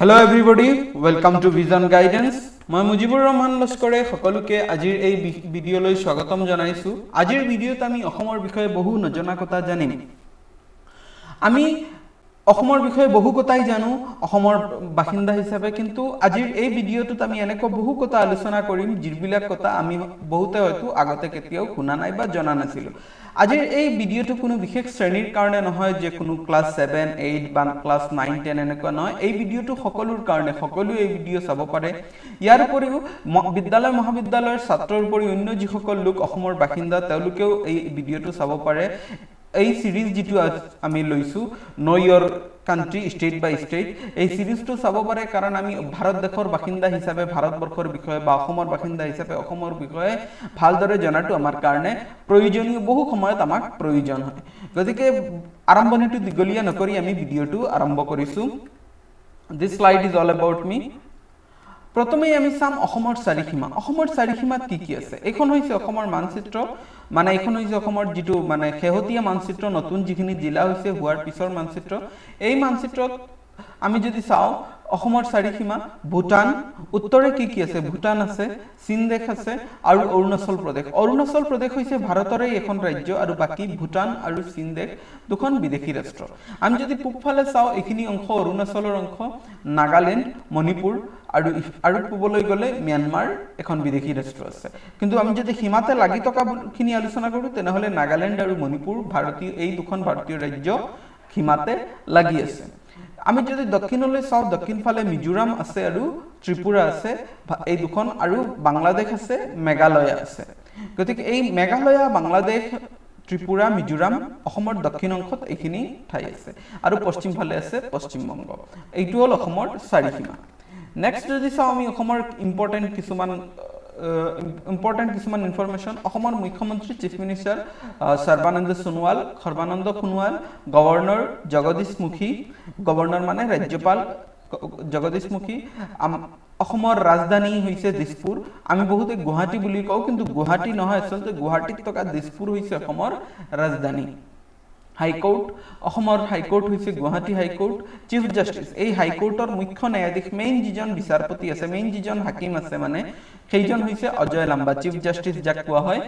Hello everybody, welcome to Vision Guidance. মই মুজিবুৰ ৰহমান লস্কৰে সকলোকে আজিৰ এই ভিডিঅ'লৈ স্বাগতম জনাইছো। আজিৰ ভিডিঅ'ত আমি অসমৰ বিষয়ে বহু নজনা কথা জানিম। আমি অসমৰ বিষয়ে বহু কথাই জানো অসমৰ বাসিন্দা হিচাপে, কিন্তু আজিৰ এই ভিডিঅ'টোত আমি এনেকুৱা বহু কথা আলোচনা কৰিম যিবিলাক কথা আমি বহুতে হয়তো আগতে কেতিয়াও শুনা নাই বা জনা নাছিলো। আজিৰ এই ভিডিঅ'টো কোনো বিশেষ শ্ৰেণীৰ কাৰণে নহয় যে কোনো ক্লাছ 7, 8 বা ক্লাছ 9, 10 এনেকুৱা নহয়। এই ভিডিঅ'টো সকলোৰ কাৰণে, সকলোৱে এই ভিডিঅ' চাব পাৰে। ইয়াৰ উপৰিও বিদ্যালয় মহাবিদ্যালয়ৰ ছাত্ৰৰ উপৰি অন্য যিসকল লোক অসমৰ বাসিন্দা তেওঁলোকেও এই ভিডিঅ'টো চাব পাৰে। এই সিৰিজ যেটো আমি লৈছো নো ইয়ৰ কান্ট্ৰি ষ্টেট বাই ষ্টেট, এই সিৰিজটো চাব পাৰে কাৰণ আমি ভাৰত দেশৰ বাসিন্দা হিচাপে ভাৰতবৰ্ষৰ বিষয়ে বা অসমৰ বাসিন্দা হিচাপে অসমৰ বিষয়ে ভালদৰে জনাটো আমাৰ কাৰণে প্ৰয়োজনীয়, বহু সময়ত আমাক প্ৰয়োজন হয়। গতিকে আৰম্ভণিটো দীঘলীয়া নকৰি আমি ভিডিঅ'টো আৰম্ভ কৰিছো। This slide is all about me. প্ৰথমে আমি চাম অসমৰ চাৰিসীমা। অসমৰ চাৰিসীমাত কি কি আছে? এইখন হৈছে অসমৰ মানচিত্ৰ, মানে এইখন হৈছে অসমৰ যেটো মানে শেহতীয়া মানচিত্ৰ, নতুন যিখিনি জিলা হৈছে হোৱাৰ পিছৰ মানচিত্ৰ। এই মানচিত্ৰত আমি যদি চাওঁ অসমৰ চাৰিসীমা ভূটান, উত্তৰে কি কি আছে? ভূটান আছে, চীন দেশ আছে আৰু অৰুণাচল প্ৰদেশ। অৰুণাচল প্ৰদেশ হৈছে ভাৰতৰে এখন ৰাজ্য আৰু বাকি ভূটান আৰু চীন দেশ দুখন বিদেশী ৰাষ্ট্ৰ। আমি যদি পূবফালে চাওঁ এইখিনি অংশ অৰুণাচলৰ অংশ, নাগালেণ্ড, মণিপুৰ আৰু পূবলৈ গ'লে ম্যানমাৰ এখন বিদেশী ৰাষ্ট্ৰ আছে। কিন্তু আমি যদি সীমাতে লাগি থকাখিনি আলোচনা কৰোঁ তেনেহ'লে নাগালেণ্ড আৰু মণিপুৰ ভাৰতীয়, এই দুখন ভাৰতীয় ৰাজ্য সীমাতে লাগি আছে। আমি যদি দক্ষিণলৈ চাওঁ দক্ষিণ ফালে মিজোৰাম আছে আৰু ত্ৰিপুৰা আছে, এই দুখন, আৰু বাংলাদেশ আছে, মেঘালয় আছে। গতিকে এই মেঘালয়, বাংলাদেশ, ত্ৰিপুৰা, মিজোৰাম অসমৰ দক্ষিণ অংশত এইখিনি ঠাই আছে, আৰু পশ্চিম ফালে আছে পশ্চিমবংগ। এইটো হ'ল অসমৰ চাৰিসীমা। নেক্সট যদি চাওঁ আমি অসমৰ ইম্পৰ্টেণ্ট কিছুমান ইনফৰমেশ্যন। অসমৰ মুখ্যমন্ত্ৰী chief minister Sarbananda Sonowal, governor Jagdish Mukhi, governor মানে ৰাজ্যপাল জগদীশ মুখী। অসমৰ ৰাজধানী হৈছে দিছপুৰ। আমি বহুতে গুৱাহাটী বুলি কওঁ, কিন্তু গুৱাহাটী নহয়, আচলতে গুৱাহাটীত থকা দিছপুৰ হৈছে অসমৰ ৰাজধানী। হাইকোৰ্ট, অসমৰ হাইকোৰ্ট হৈছে গুৱাহাটী হাইকোৰ্ট। চিফ জাষ্টিচ, এই হাইকোৰ্টৰ মুখ্য ন্যায়াধীশ, মেইন যিজন বিচাৰপতি আছে, মেইন যিজন হাকিম আছে, মানে সেইজন হৈছে অজয় লাম্বা। চিফ জাষ্টিচ যাক কোৱা হয়,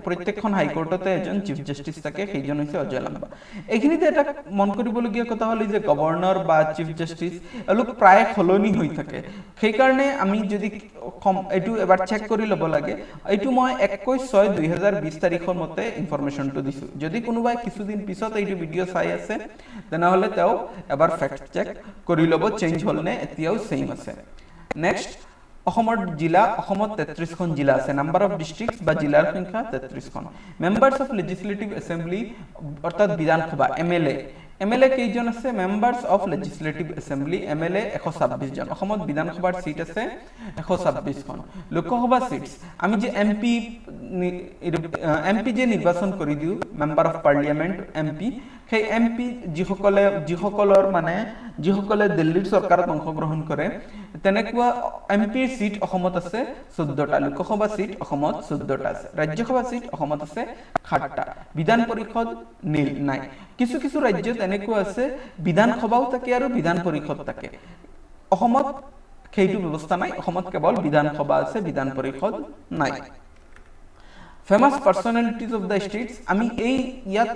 প্ৰত্যেকখন হাইকোৰ্টতে এজন চিফ জাষ্টিচ থাকে, সেইজন হৈছে অজয় লাম্বা। এইখিনিতে এটা মন কৰিবলগীয়া কথা হ'ল যে গভৰ্ণৰ বা চিফ জাষ্টিচ এওঁলোক প্ৰায় সলনি হৈ থাকে। সেইকাৰণে আমি যদি এইটো এবাৰ চেক কৰি ল'ব লাগে। এইটো মই 21/6/2020 তাৰিখৰ মতে ইনফৰমেশ্যনটো দিছো। যদি কোনোবাই কিছুদিন পিছত এইটো ভিডিঅ' চাই আছে তেনেহ'লে তেওঁ এবাৰ ফেক্ট চেক কৰি ল'ব, চেঞ্জ হ'ল নে এতিয়াও ছেইম আছে। নেক্সট, অসমৰ জিলা। অসমত 33খন জিলা আছে। নাম্বাৰ অফ ডিষ্ট্ৰিক্টছ বা জিলাৰ সংখ্যা 33খন। মেম্বাৰ্ছ অফ লেজিছলেটিভ এছেম্বলি অৰ্থাৎ বিধানসভা, এমএলএ কেইজন আছে? Members of legislative assembly MLA 126 জন। অসমত বিধানসভাৰ সিট আছে 126খন। লোকসভা সিটছ, আমি যে এমপি যে নিৰ্বাচন কৰি দিওঁ, মেম্বাৰ অফ পাৰ্লিয়ামেণ্ট এমপি, সেই এমপি যিসকলে দিল্লীৰ চৰকাৰত অংশগ্ৰহণ কৰে, তেনেকুৱা এমপিৰ সিট অসমত আছে 14টা। লোকসভা সিট অসমত 14টা আছে। ৰাজ্যসভা সিট অসমত আছে 7টা। বিধান পৰিষদ নাই। কিছু ৰাজ্যত এনেকুৱা আছে বিধানসভাও থাকে আৰু বিধান পৰিষদ থাকে। অসমত সেইটো ব্যৱস্থা নাই। অসমত কেৱল বিধানসভা আছে, বিধান পৰিষদ নাই। Famous personalities of the states, আমি ইয়াত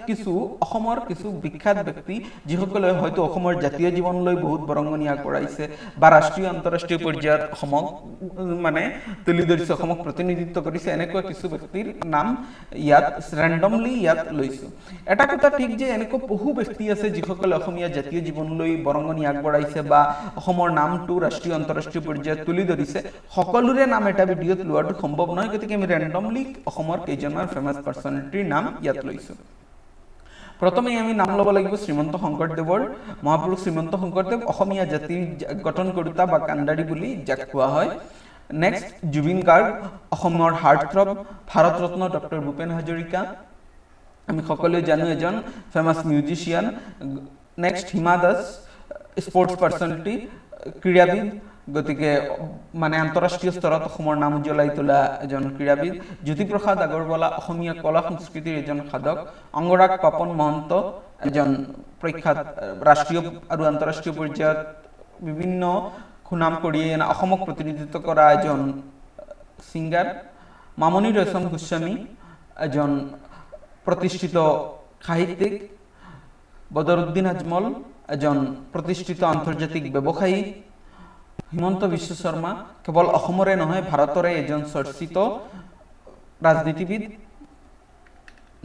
অসমৰ কিছু বিখ্যাত ব্যক্তি যিসকলে হয়তো অসমৰ জাতীয় জীৱনলৈ বহুত বৰঙণি আগবঢ়াইছে বা ৰাষ্ট্ৰীয় আন্তঃৰাষ্ট্ৰীয় পৰ্যায়ত অসমক মানে তুলি ধৰিছে, অসমক প্ৰতিনিধিত্ব কৰিছে, এনেকুৱা কিছু ব্যক্তিৰ নাম ইয়াত ৰেণ্ডমলি লৈছো। এটা কথা ঠিক যে এনেকুৱা বহু ব্যক্তি আছে যিসকলে অসমীয়া জাতীয় জীৱনলৈ বৰঙণি আগবঢ়াইছে বা অসমৰ নামটো ৰাষ্ট্ৰীয় আন্তঃৰাষ্ট্ৰীয় পৰ্যায়ত তুলি ধৰিছে। সকলোৰে নাম এটা ভিডিঅ'ত লোৱাটো সম্ভৱ নহয়, গতিকে আমি ৰেণ্ডমলি অসমৰ কেইজনমান ফেমাছ পাৰ্চনেলিটিৰ নাম ইয়াত লৈছো। প্ৰথমে আমি নাম ল'ব লাগিব শ্ৰীমন্ত শংকৰদেৱৰ। মহাপুৰুষ শ্ৰীমন্ত শংকৰদেৱ অসমীয়া জাতিৰ গঠন কৰোঁতা বা কাণ্ডাৰী বুলি যাক কোৱা হয়। নেক্সট, জুবিন গাৰ্গ, অসমৰ হাৰ্টথ্ৰব, ভাৰত ৰত্ন ডক্টৰ ভূপেন হাজৰিকা, আমি সকলোৱে জানো, এজন famous musician. Next, Hima Das, sports personality, ক্ৰীড়াবিদ, গতিকে মানে আন্তঃৰাষ্ট্ৰীয় স্তৰত অসমৰ নাম উজ্বলাই তোলা এজন ক্ৰীড়াবিদ। জ্যোতিপ্ৰসাদ আগৰৱালা, অসমীয়া কলা সংস্কৃতিৰ এজন সাধক। অংগৰাগ পাপন মহন্ত, এজন প্ৰখ্যাত ৰাষ্ট্ৰীয় আৰু আন্তঃৰাষ্ট্ৰীয় পৰ্যায়ত বিভিন্ন সুনাম কৰি অসমক প্ৰতিনিধিত্ব কৰা এজন সিঙ্গাৰ। মামনি ৰয়ছম গোস্বামী এজন প্ৰতিষ্ঠিত সাহিত্যিক। বদৰুদ্দিন আজমল এজন প্ৰতিষ্ঠিত আন্তৰ্জাতিক ব্যৱসায়ী। হিমন্ত বিশ্ব শৰ্মা কেৱল অসমৰে নহয় ভাৰতৰে এজন চৰ্চিত ৰাজনীতিবিদ।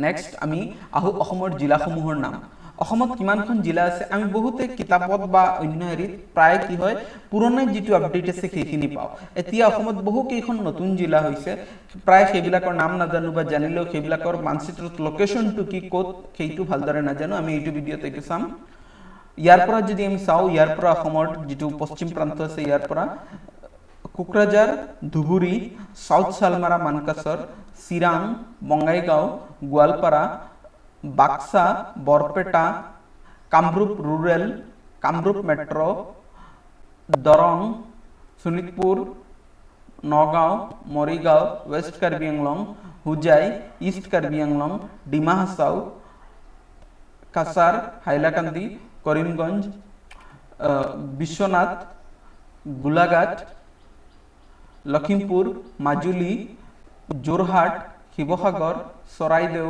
নেক্সট আমি আহো অসমৰ জিলাসমূহৰ নাম। অসমত কিমানখন জিলা আছে? আমি বহুতে কিতাপত বা অন্য হেৰিত প্ৰায় কি হয় পুৰণা যিটো আপডেট আছে সেইখিনি পাওঁ। এতিয়া অসমত বহু কেইখন নতুন জিলা হৈছে, প্ৰায় সেইবিলাকৰ নাম নাজানো বা জানিলেও সেইবিলাকৰ মানচিত্ৰত লোকেশ্যনটো কি ক'ত সেইটো ভালদৰে নাজানো। আমি এইটো ভিডিঅ'ত এইটো চাম। ইয়াৰ পৰা যদি আমি চাওঁ, ইয়াৰ পৰা অসমৰ যিটো পশ্চিম প্ৰান্ত আছে ইয়াৰ পৰা Kokrajhar, Dhubri, south Salmara, Mankachar, Chirang, Bongaigaon, Goalpara, Baksa, Barpeta, Kamrup rural, Kamrup metro', Darrang, Sonitpur, Nagaon, Morigaon, west Karbi Anglong, Hojai, east Karbi Anglong, Dima Hasao, Cachar, Hailakandi, Karimganj, Biswanath, Golaghat, Lakhimpur, Majuli, Jorhat, Sivasagar, Charaideo,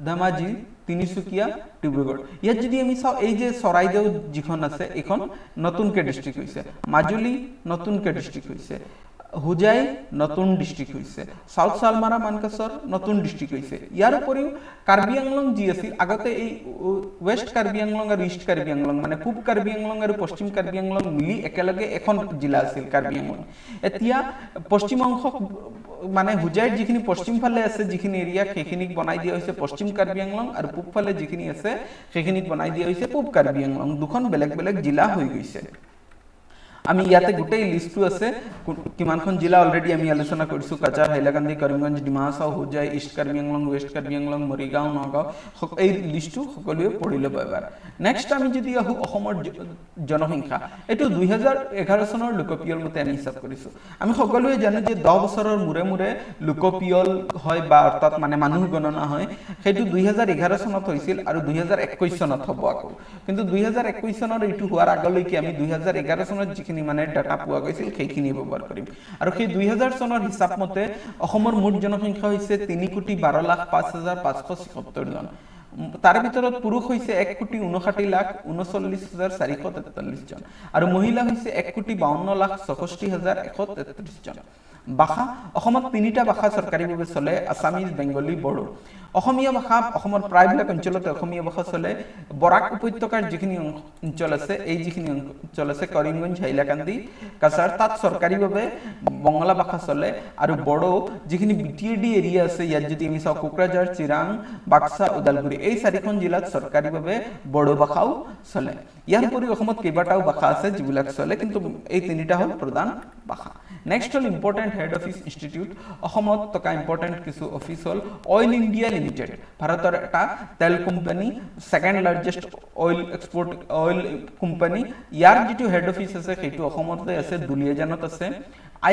Dhemaji, Tinsukia, Dibrugarh. ইয়াত যদি আমি চাওঁ এই যে চৰাইদেউ যিখন আছে এইখন নতুনকৈ ডিষ্ট্ৰিক্ট হৈছে, মাজুলী নতুনকৈ ডিষ্ট্ৰিক্ট হৈছে, হোজাই নতুন ডিষ্ট্ৰিক্ট হৈছে, সাউথ শালমাৰা মানকাছৰ নতুন ডিষ্ট্ৰিক্ট হৈছে। ইয়াৰ উপৰিও কাৰ্বি আংলং যি আছিল আগতে এই ৱেষ্ট কাৰ্বি আংলং আৰু ইষ্ট কাৰ্বি আংলং মানে পূব কাৰ্বি আংলং আৰু পশ্চিম কাৰ্বি আংলং মিলি একেলগে এখন জিলা আছিল কাৰ্বি আংলং। এতিয়া পশ্চিম অংশ মানে হোজাইৰ যিখিনি পশ্চিম ফালে আছে যিখিনি এৰিয়া সেইখিনিক বনাই দিয়া হৈছে পশ্চিম কাৰ্বি আংলং, আৰু পূব ফালে যিখিনি আছে সেইখিনিক বনাই দিয়া হৈছে পূব কাৰ্বি আংলং। দুখন বেলেগ বেলেগ জিলা হৈ গৈছে। আমি ইয়াতে গোটেই লিষ্টটো আছে কিমানখন জিলা অলৰেডি আমি আলোচনা কৰিছোঁ। কাছাৰ, হাইলাকান্দি, কৰিমগঞ্জ, ডিমা হাছাও, হোজাই, ইষ্ট কাৰ্বি আংলং, ৱেষ্ট কাৰ্বি আংলং, মৰিগাঁও, নগাঁও, এই লিষ্টটো সকলোৱে পঢ়ি ল'ব এবাৰ। নেক্সট আমি যদি আহোঁ অসমৰ জনসংখ্যা, এইটো 2011 চনৰ লোকপিয়ল মতে আমি হিচাপ কৰিছোঁ। আমি সকলোৱে জানো যে 10 বছৰৰ মূৰে মূৰে লোকপিয়ল হয় বা অৰ্থাৎ মানে মানুহ গণনা হয়। সেইটো 2011 চনত হৈছিল আৰু 2021 চনত হ'ব আকৌ। কিন্তু 2021 চনৰ এইটো হোৱাৰ আগলৈকে আমি 2011 চনত যিখিনি মানে ডাটা পোৱা গৈছিল সেইখিনি ব্যৱহাৰ কৰিম। আৰু সেই 2000 চনৰ হিচাপ মতে অসমৰ মুঠ জনসংখ্যা হৈছে 3,12,05,577 জন। তাৰে ভিতৰত পুৰুষ হৈছে 1,59,39,443 জন আৰু মহিলা হৈছে 1,52,64,133 জন। ভাষা অসমত 3টা ভাষা চৰকাৰীভাৱে চলে, আছামিজ, বেংগলী, বড়ো। অসমীয়া ভাষা অসমৰ প্ৰায়বিলাক অঞ্চলতে অসমীয়া ভাষা চলে। বৰাক উপত্যকাৰ যিখিনি অঞ্চল আছে এই যিখিনি অঞ্চল আছে কৰিমগঞ্জ, হাইলাকান্দি, কাছাৰ তাত চৰকাৰীভাৱে বঙলা ভাষা চলে। আৰু বড়ো যিখিনি বিটিএডি এৰিয়া আছে ইয়াত যদি আমি চাওঁ কোকৰাঝাৰ, চিৰাং, বাক্সা, ওদালগুৰি এই 4খন জিলাত চৰকাৰীভাৱে বড়ো ভাষাও চলে। ইয়াৰ উপৰিও অসমত কেইবাটাও ভাষা আছে যিবিলাক চলে, কিন্তু এই 3টা হ'ল প্ৰধান ভাষা। নেক্সট হ'ল ইম্পৰ্টেণ্ট হেড অফিচ ইনষ্টিটিউট। অসমত থকা ইম্পৰ্টেণ্ট কিছু অফিচ হ'ল অইল ইণ্ডিয়া লিমিটেড, ভাৰতৰ এটা তেল company, second largest oil company. ইয়াৰ যিটো হেড অফিচ আছে সেইটো অসমতে আছে, দুলিয়াজানত আছে।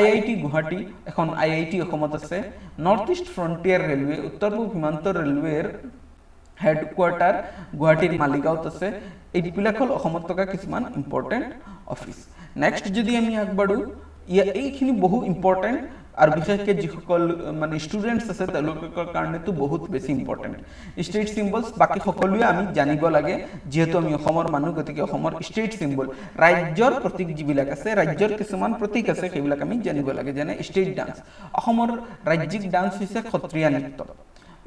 IIT গুৱাহাটী এখন IIT অসমত আছে। নৰ্থ ইষ্ট ফ্ৰণ্টিয়াৰ ৰেলৱে, উত্তৰ পূব সীমান্ত ৰেলৱেৰ হেডকোৱাৰ্টাৰ গুৱাহাটীৰ মালিগাঁৱত আছে। এইবিলাক হ'ল অসমত থকা কিছুমান ইম্পৰ্টেণ্ট অফিচ। নেক্সট যদি আমি আগবাঢ়োঁ, এইখিনি বহু ইম্পৰ্টেণ্ট আৰু বিশেষকৈ যিসকল মানে ষ্টুডেণ্টছ আছে তেওঁলোকৰ কাৰণেতো বহুত বেছি ইম্পৰ্টেণ্ট। ষ্টেট চিম্বলছ বাকী সকলোৱে আমি জানিব লাগে, যিহেতু আমি অসমৰ মানুহ, গতিকে অসমৰ ষ্টেট চিম্বল ৰাজ্যৰ প্ৰতীক যিবিলাক আছে, ৰাজ্যৰ কিছুমান প্ৰতীক আছে সেইবিলাক আমি জানিব লাগে। যেনে ষ্টেট ডান্স, অসমৰ ৰাজ্যিক ডান্স হৈছে সত্ৰীয়া নৃত্য।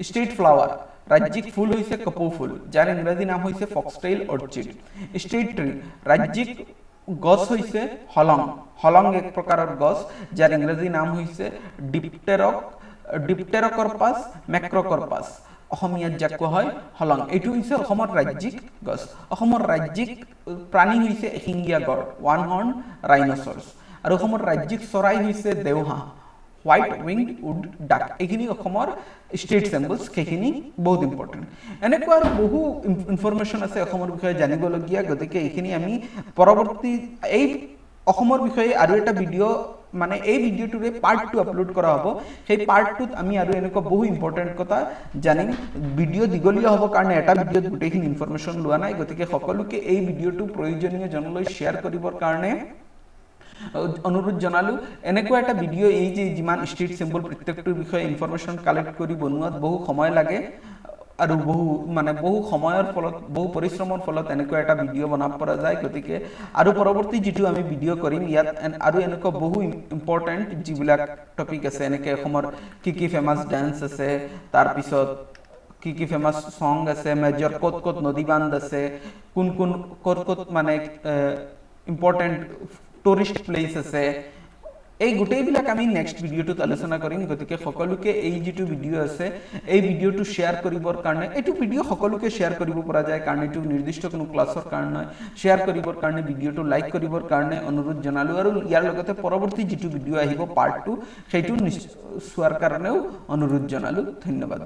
ষ্টেট ফ্লাৱাৰ, ৰাজ্যিক ফুল হৈছে কপৌ ফুল, যাৰ ইংৰাজী নাম হৈছে ফক্সটেইল অৰ্চিড। ষ্টেট ট্ৰী, ৰাজ্যিক গছ হৈছে হলং। হলং এক প্ৰকাৰৰ গছ যাৰ ইংৰাজী নাম হৈছে ডিপটেৰকৰ্পাছ মেক্ৰকৰ্পাছ, অসমীয়াত যাক কোৱা হয় হলং। এইটো হৈছে অসমৰ ৰাজ্যিক গছ। অসমৰ ৰাজ্যিক প্ৰাণী হৈছে এশিঙীয়া গড়, ওৱান হৰ্ন ৰাইনচৰছ। আৰু অসমৰ ৰাজ্যিক চৰাই হৈছে দেওহাঁহ, হোৱাইট উইংড উড ডাক। এইখিনি অসমৰ ষ্টেট চিম্বলছ, সেইখিনি বহুত ইম্পৰ্টেণ্ট। এনেকুৱা আৰু বহু ইনফৰমেশ্যন আছে অসমৰ বিষয়ে জানিবলগীয়া, গতিকে এইখিনি আমি পৰৱৰ্তী এই অসমৰ বিষয়ে আৰু এটা ভিডিঅ' মানে এই ভিডিওটোৰে পাৰ্ট 2 আপলোড কৰা হ'ব সেই পাৰ্ট 2ত আমি আৰু এনেকুৱা বহু ইম্পৰ্টেন্ট কথা জানিম ভিডিও দীঘলীয়া হ'ব কাৰণে এটা ভিডিওত গোটেইখিনি ইনফৰমেশন লোৱা নাই গতিকে সকলোকে এই ভিডিওটো প্ৰয়োজনীয় জনলৈ শেয়াৰ কৰিবৰ কাৰণে অনুৰোধ জনালো এনেকুৱা এটা ভিডিও এই যে যিমান ষ্ট্ৰীট সিম্বল প্ৰত্যেকটোৰ বিষয়ে ইনফৰমেশন কালেক্ট কৰি বনোৱাত বহু সময় লাগে আৰু বহু সময়ৰ ফলত বহু পৰিশ্ৰমৰ ফলত এনেকুৱা এটা ভিডিও বনাব পৰা যায় গতিকে আৰু পৰৱৰ্তী যেটো আমি ভিডিও কৰিম ইয়াত আৰু এনেকুৱা বহু ইম্পৰ্টেন্ট যিবিলাক টপিক আছে এনেকৈ অসমৰ কি ফেমাস ডান্স আছে তাৰ পিছত কি ফেমাস সং আছে মেজৰ কত নদী বান্ধ আছে কোন কত মানে ইম্পৰ্টেন্ট টুৰিষ্ট প্লেস আছে এই গোটেইবিলাক আমি নেক্সট ভিডিওটোত আলোচনা কৰিম গতিকে সকলোকে এই যেটো ভিডিও আছে এই ভিডিওটো শেয়াৰ কৰিবৰ কাৰণে এটো ভিডিও সকলোকে শেয়াৰ কৰিব পৰা যায় কাৰণ এটো নিৰ্দিষ্ট কোনো ক্লাছৰ কাৰণে নহয় শেয়াৰ কৰিবৰ কাৰণে ভিডিওটো লাইক কৰিবৰ কাৰণে অনুৰোধ জনালো আৰু ইয়াৰ লগতে পৰৱৰ্তী যেটো ভিডিও আহিব পাৰ্ট 2 সেইটো চোৱাৰ কাৰণেও অনুৰোধ জনালো ধন্যবাদ